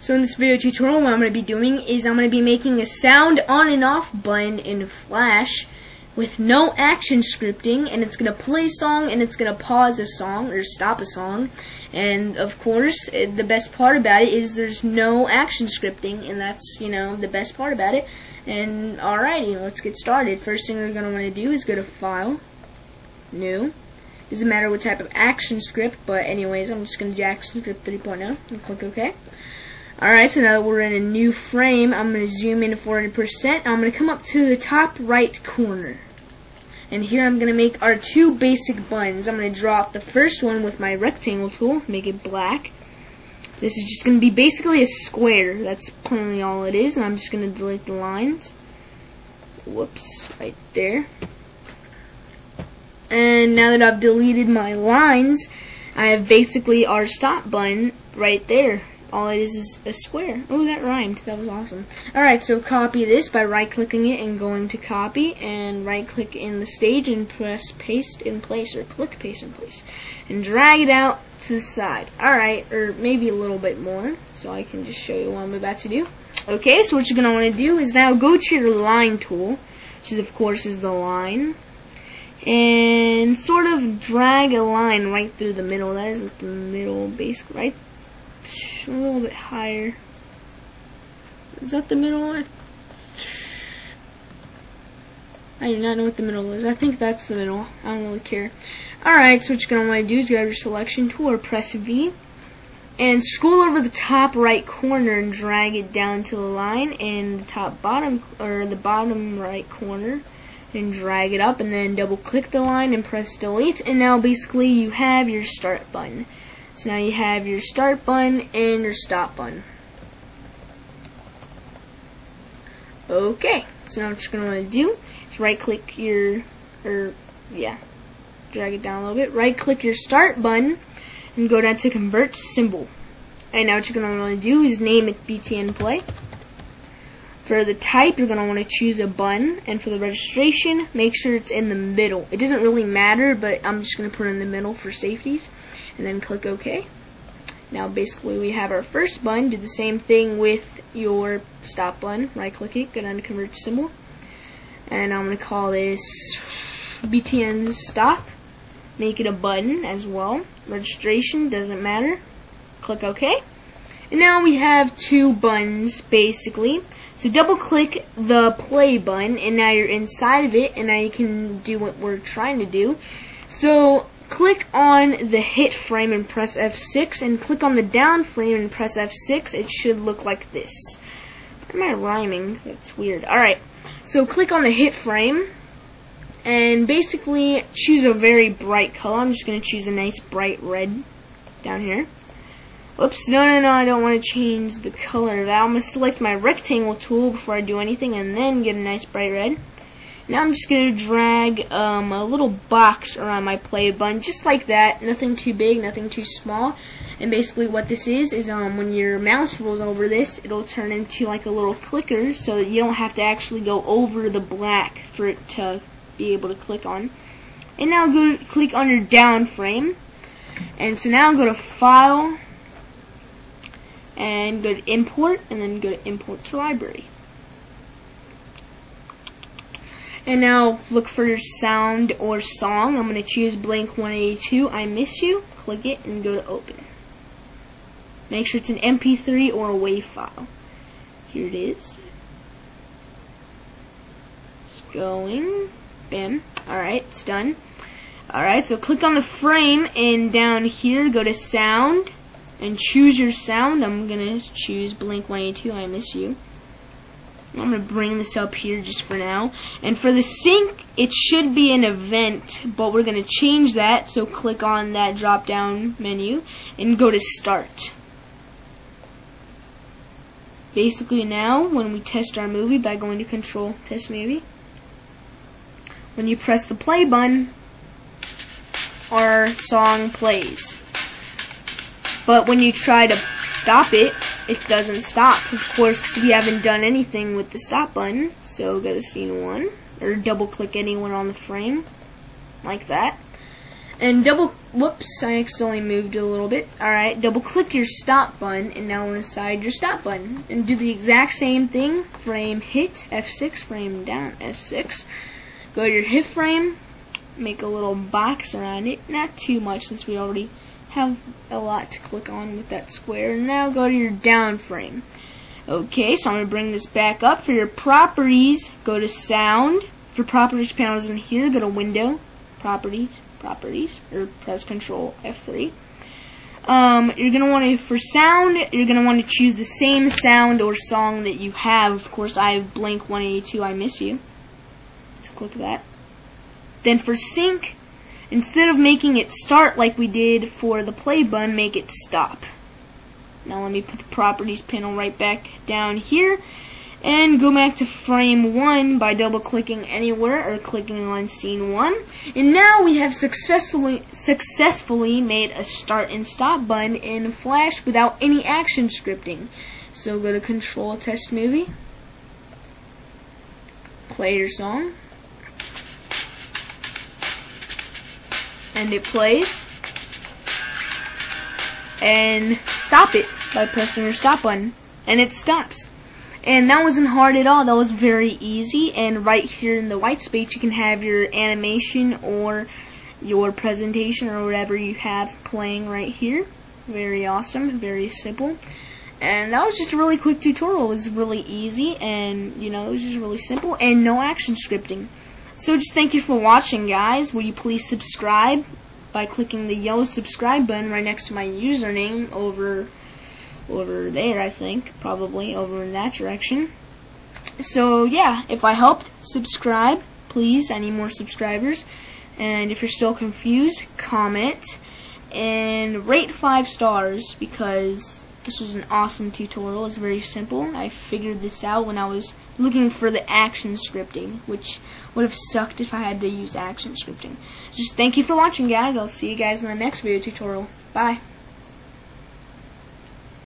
So in this video tutorial, what I'm going to be doing is I'm going to be making a sound on and off button in Flash with no action scripting, and it's going to play a song and it's going to pause a song or stop a song. And of course, the best part about it is there's no action scripting, and that's, the best part about it. And alrighty, let's get started. First thing we're going to want to do is go to File, New. Doesn't matter what type of action script, but anyways, I'm just going to do action script 3.0 and click OK. Alright, so now that we're in a new frame, I'm going to zoom in to 400%. I'm going to come up to the top right corner. And here I'm going to make our two basic buttons. I'm going to draw out the first one with my rectangle tool, make it black. This is just going to be basically a square. That's plainly all it is. And I'm just going to delete the lines. Whoops, right there. And now that I've deleted my lines, I have basically our stop button right there. All it is a square. Oh, that rhymed. That was awesome. Alright, so copy this by right-clicking it and going to copy, and right-click in the stage and press paste in place, or click paste in place, and drag it out to the side. Alright, or maybe a little bit more, so I can just show you what I'm about to do. Okay, so what you're going to want to do is now go to your line tool, which is, of course, is the line, and sort of drag a line right through the middle. That is the middle, basically, right? A little bit higher. Is that the middle one? I do not know what the middle is. I think that's the middle. I don't really care. Alright, so what you're going to want to do is grab your selection tool or press V and scroll over the top right corner and drag it down to the line, and the top bottom, or the bottom right corner, and drag it up, and then double click the line and press delete, and now basically you have your start button. So now you have your start button and your stop button. Okay, so now what you're going to want to do is right click your, drag it down a little bit, right click your start button and go down to convert symbol. And now what you're going to want to do is name it BTN play. For the type, you're going to want to choose a button, and for the registration, make sure it's in the middle. It doesn't really matter, but I'm just going to put it in the middle for safeties. And then click OK. Now basically we have our first button. Do the same thing with your stop button. Right click it, go down to convert symbol, and I'm going to call this BTN stop. Make it a button as well. Registration, doesn't matter. Click OK. And now we have two buttons basically. So double click the play button, and now you're inside of it, and now you can do what we're trying to do. So click on the hit frame and press F6, and click on the down frame and press F6. It should look like this. Why am I rhyming? That's weird. Alright, so click on the hit frame and basically choose a very bright color. I'm just going to choose a nice bright red down here. Oops, no, I don't want to change the color of that. I'm going to select my rectangle tool before I do anything and then get a nice bright red. Now I'm just going to drag a little box around my play button, just like that. Nothing too big, nothing too small. And basically what this is when your mouse rolls over this, it'll turn into like a little clicker, so that you don't have to actually go over the black for it to be able to click on. And now go click on your down frame. And so now go to File, and go to Import, and then go to Import to Library. And now look for your sound or song. I'm going to choose Blink-182, I Miss You. Click it and go to Open. Make sure it's an MP3 or a WAV file. Here it is. It's going. Bam. Alright, it's done. Alright, so click on the frame, and down here go to Sound and choose your sound. I'm going to choose Blink-182, I Miss You. I'm going to bring this up here just for now. And for the sync, it should be an event, but we're going to change that. So click on that drop down menu and go to Start. Basically now, when we test our movie by going to Control Test Movie, when you press the play button, our song plays. But when you try to stop it, it doesn't stop, of course, because we haven't done anything with the stop button. So go to scene 1, or double click anywhere on the frame, like that. And whoops, I accidentally moved a little bit. Alright, double click your stop button, and now inside your stop button. And do the exact same thing. Frame hit, F6, frame down, F6. Go to your hit frame, make a little box around it. Not too much since we already have a lot to click on with that square. Now go to your down frame. Okay, so I'm going to bring this back up. For your properties, go to sound. For properties panels in here, go to window, properties, or press Control F3. You're going to want to, for sound, you're going to want to choose the same sound or song that you have. Of course, I have Blink 182, I Miss You. So click that. Then for sync, instead of making it start like we did for the play button, make it stop. Now let me put the properties panel right back down here and go back to frame 1 by double clicking anywhere or clicking on scene 1. And now we have successfully made a start and stop button in Flash without any action scripting. So go to Control Test Movie, play your song, and it plays. And stop it by pressing your stop button, and it stops. And that wasn't hard at all. That was very easy. And right here in the white space, you can have your animation or your presentation or whatever you have playing right here. Very awesome, very simple. And that was just a really quick tutorial. It was really easy, and it was just really simple and no action scripting. So just thank you for watching, guys. Will you please subscribe by clicking the yellow subscribe button right next to my username over there, I think, probably over in that direction. So yeah, if I helped, subscribe, please. I need more subscribers. And if you're still confused, comment and rate 5 stars, because this was an awesome tutorial. It's very simple. I figured this out when I was looking for the action scripting, which would have sucked if I had to use action scripting. Just thank you for watching, guys. I'll see you guys in the next video tutorial. Bye.